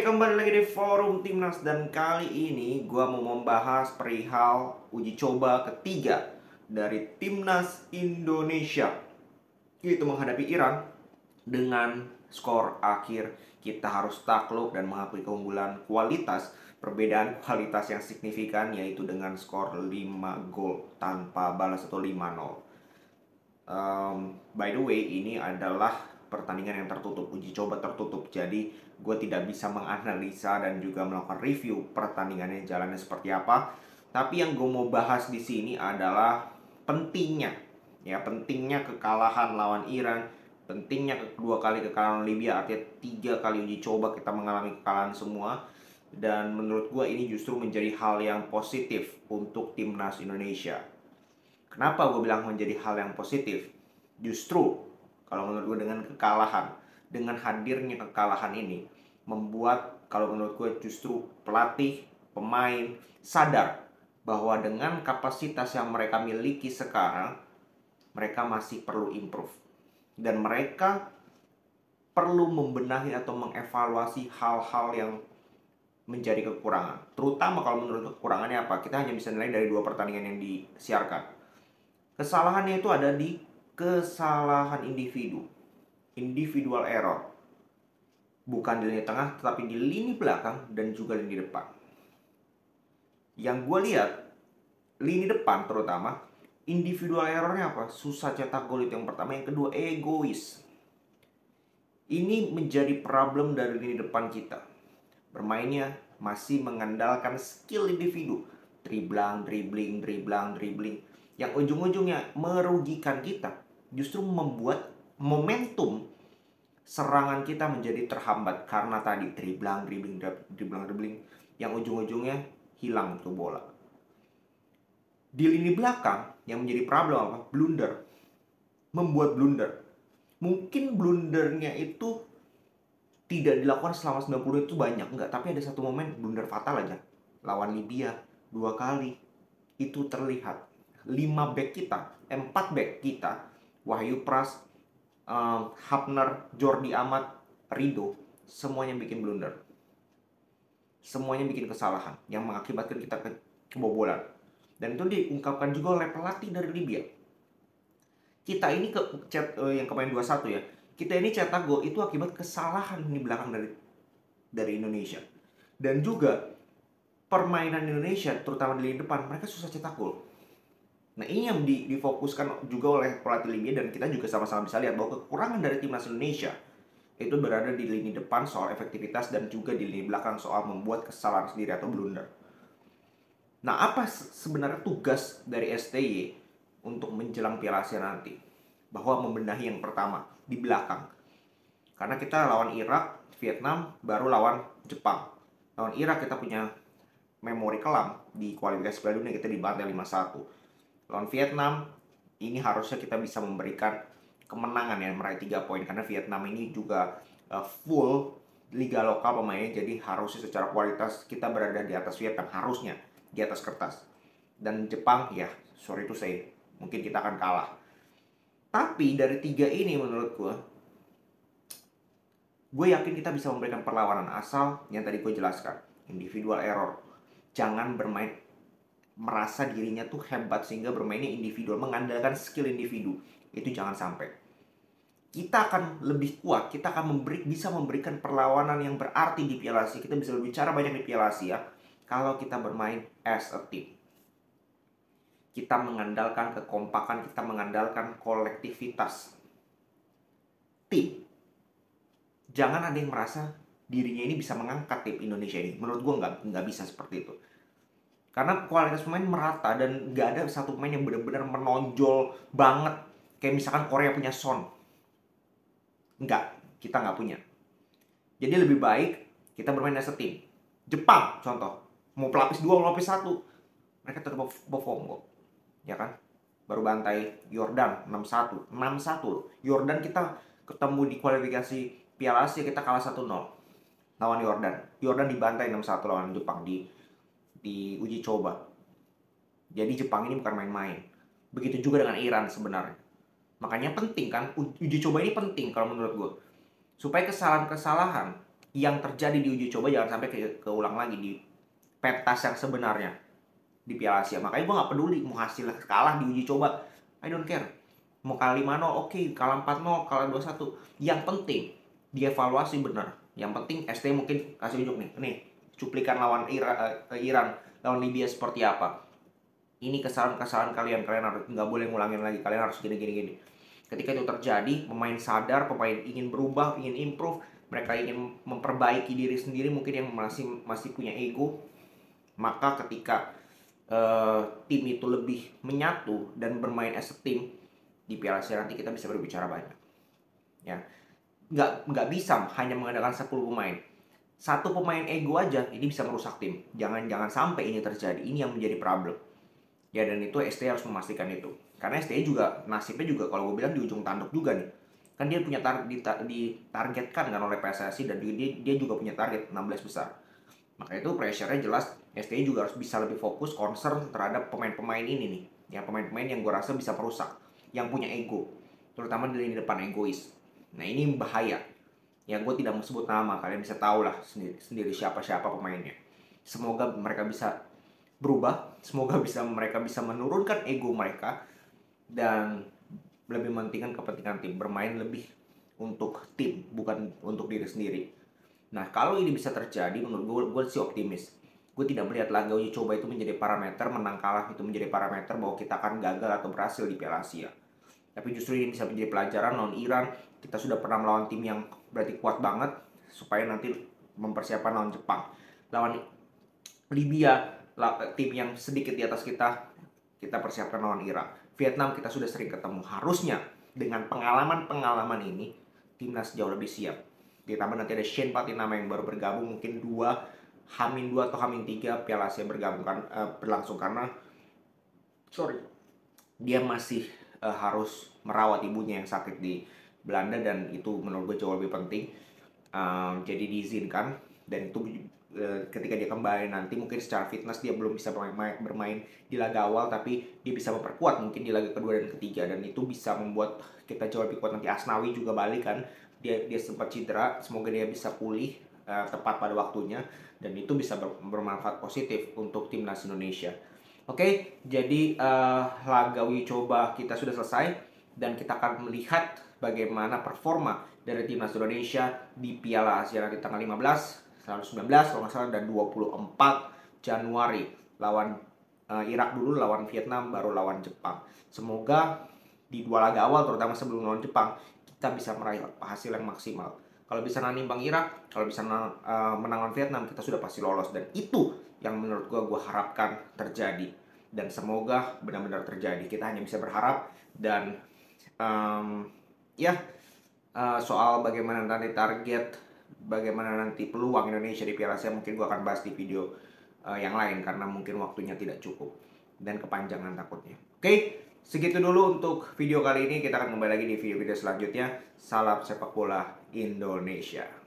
Kembali lagi di forum Timnas dan kali ini gua mau membahas perihal uji coba ketiga dari Timnas Indonesia, yaitu menghadapi Iran. Dengan skor akhir kita harus takluk dan mengakui keunggulan kualitas, perbedaan kualitas yang signifikan, yaitu dengan skor 5 gol tanpa balas atau 5-0. By the way, ini adalah pertandingan yang tertutup, uji coba tertutup. Jadi gue tidak bisa menganalisa dan juga melakukan review pertandingannya jalannya seperti apa. Tapi yang gue mau bahas di sini adalah pentingnya, pentingnya kekalahan lawan Iran, pentingnya kedua kali kekalahan Libya. Artinya 3 kali uji coba kita mengalami kekalahan semua. Dan menurut gue ini justru menjadi hal yang positif untuk timnas Indonesia. Kenapa gue bilang menjadi hal yang positif? Justru, kalau menurut gue dengan hadirnya kekalahan ini, membuat, kalau menurut gue justru pelatih, pemain, sadar bahwa dengan kapasitas yang mereka miliki sekarang, mereka masih perlu improve. Dan mereka perlu membenahi atau mengevaluasi hal-hal yang menjadi kekurangan. Terutama kalau menurut kekurangannya apa? Kita hanya bisa nilai dari 2 pertandingan yang disiarkan. Kesalahannya itu ada di kesalahan individu, individual error. Bukan di lini tengah, tetapi di lini belakang dan juga lini depan. Yang gue lihat, lini depan terutama, individual errornya apa? Susah cetak gol, itu yang pertama. Yang kedua, egois. Ini menjadi problem dari lini depan kita. Bermainnya masih mengandalkan skill individu. Dribbling. Yang ujung-ujungnya merugikan kita. Justru membuat momentum serangan kita menjadi terhambat. Karena tadi dribbling. Yang ujung-ujungnya hilang tuh bola. Di lini belakang yang menjadi problem apa? Blunder. Membuat blunder. Mungkin blundernya itu tidak dilakukan selama 90 menit itu banyak. Enggak, tapi ada satu momen blunder fatal aja. Lawan Libya 2 kali. Itu terlihat. 4 back kita, Wahyu Pras, Hapner, Jordi Amat, Rido, semuanya bikin blunder. Semuanya bikin kesalahan yang mengakibatkan kita kebobolan. Dan itu diungkapkan juga oleh pelatih dari Libya. Kita ini yang kemarin 2-1 ya. Kita ini cetak gol itu akibat kesalahan di belakang dari Indonesia. Dan juga permainan Indonesia terutama di lini depan, mereka susah cetak gol. Nah, ini yang difokuskan juga oleh pelatih Libya, dan kita juga sama-sama bisa lihat bahwa kekurangan dari timnas Indonesia itu berada di lini depan soal efektivitas dan juga di lini belakang soal membuat kesalahan sendiri atau blunder. Nah, apa sebenarnya tugas dari STY untuk menjelang Piala Asia nanti? Bahwa membenahi yang pertama di belakang. Karena kita lawan Irak, Vietnam, baru lawan Jepang. Lawan Irak kita punya memori kelam di kualifikasi Piala Dunia, kita dibantai 5-1. Lawan Vietnam, ini harusnya kita bisa memberikan kemenangan ya, meraih 3 poin. Karena Vietnam ini juga full liga lokal pemainnya. Jadi harusnya secara kualitas kita berada di atas Vietnam. Harusnya di atas kertas. Dan Jepang, ya sorry to say, mungkin kita akan kalah. Tapi dari 3 ini menurut gue yakin kita bisa memberikan perlawanan, asal yang tadi gue jelaskan. Individual error. Jangan bermain merasa dirinya tuh hebat sehingga bermainnya individual, mengandalkan skill individu. Itu jangan sampai. Kita akan lebih kuat, kita akan bisa memberikan perlawanan yang berarti di Piala Asia. Kita bisa berbicara banyak di Piala Asia kalau kita bermain as a team. Kita mengandalkan kekompakan, kita mengandalkan kolektivitas tim. Jangan ada yang merasa dirinya ini bisa mengangkat tim Indonesia ini. Menurut gue nggak bisa seperti itu. Karena kualitas pemain merata dan nggak ada satu pemain yang benar-benar menonjol banget. Kayak misalkan Korea punya Son. Enggak, kita nggak punya. Jadi lebih baik kita bermain as a team. Jepang contoh, mau pelapis 2, mau pelapis 1, mereka tetap perform kok. Ya kan? Baru bantai Yordan 6-1 loh. Yordan kita ketemu di kualifikasi Piala Asia, kita kalah 1-0 lawan Yordan. Yordan dibantai 6-1 lawan Jepang di uji coba. Jadi Jepang ini bukan main-main. Begitu juga dengan Iran sebenarnya. Makanya penting kan, uji coba ini penting kalau menurut gue. Supaya kesalahan-kesalahan yang terjadi di uji coba jangan sampai keulang lagi di pentas yang sebenarnya di Piala Asia. Makanya gue nggak peduli mau hasil kalah di uji coba, I don't care. Mau kalah 5-0 oke, kalah 4-0, kalah 2-1. Yang penting dievaluasi benar. Yang penting ST mungkin kasih unjuk nih cuplikan lawan Iran, lawan Libya seperti apa. Ini kesalahan-kesalahan kalian harus nggak boleh ngulangin lagi, kalian harus gini. Ketika itu terjadi, pemain sadar, pemain ingin berubah, ingin improve, mereka ingin memperbaiki diri sendiri, mungkin yang masih punya ego. Maka ketika tim itu lebih menyatu dan bermain as a team di Piala Asia nanti, kita bisa berbicara banyak. Ya, nggak bisa hanya mengandalkan 10 pemain. Satu pemain ego aja ini bisa merusak tim. Jangan sampai ini terjadi. Ini yang menjadi problem. Ya, dan itu ST harus memastikan itu. Karena ST juga nasibnya juga kalau gue bilang di ujung tanduk juga nih. Kan dia punya ditargetkan kan oleh PSSI, dan dia juga punya target 16 besar. Maka itu pressure-nya jelas, ST juga harus bisa lebih fokus, concern terhadap pemain-pemain ini nih. Yang pemain-pemain yang gue rasa bisa merusak, yang punya ego, terutama di lini depan egois. Nah, ini bahaya. Ya, gue tidak mau sebut nama, kalian bisa tahu lah sendiri siapa-siapa pemainnya. Semoga mereka bisa berubah, semoga mereka bisa menurunkan ego mereka dan lebih mementingkan kepentingan tim, bermain lebih untuk tim, bukan untuk diri sendiri. Nah, kalau ini bisa terjadi, menurut gue sih optimis. Gue tidak melihat laga uji coba itu menjadi parameter, menang kalah itu menjadi parameter bahwa kita akan gagal atau berhasil di Piala Asia. Tapi justru ini bisa menjadi pelajaran. Lawan Iran, kita sudah pernah melawan tim yang berarti kuat banget, supaya nanti mempersiapkan lawan Jepang. Lawan Libya, tim yang sedikit di atas kita persiapkan lawan Irak. Vietnam kita sudah sering ketemu. Harusnya dengan pengalaman ini, timnas jauh lebih siap. Ditambah nanti ada Shane Patinama yang baru bergabung, mungkin H-2 atau H-3 Piala Asia berlangsung karena dia masih harus merawat ibunya yang sakit di Belanda, dan itu menurut gue jauh lebih penting. Jadi diizinkan, dan itu ketika dia kembali nanti mungkin secara fitness dia belum bisa bermain di laga awal, tapi dia bisa memperkuat mungkin di laga kedua dan ketiga, dan itu bisa membuat kita jauh lebih kuat. Nanti Asnawi juga balik kan, dia sempat cedera, semoga dia bisa pulih tepat pada waktunya, dan itu bisa bermanfaat positif untuk timnas Indonesia. Oke, jadi laga uji coba kita sudah selesai, dan kita akan melihat bagaimana performa dari timnas Indonesia di Piala Asia nanti tanggal 15, 19 kalau nggak salah, dan 24 Januari lawan Irak dulu, lawan Vietnam, baru lawan Jepang. Semoga di dua laga awal, terutama sebelum lawan Jepang, kita bisa meraih hasil yang maksimal. Kalau bisa nanimbang Irak, kalau bisa menang lawan Vietnam, kita sudah pasti lolos, dan itu yang menurut gue harapkan terjadi, dan semoga benar-benar terjadi. Kita hanya bisa berharap, dan soal bagaimana nanti target, bagaimana nanti peluang Indonesia di Piala Asia, mungkin gue akan bahas di video yang lain, karena mungkin waktunya tidak cukup dan kepanjangan takutnya. Oke, segitu dulu untuk video kali ini. Kita akan kembali lagi di video-video selanjutnya. Salam sepak bola Indonesia.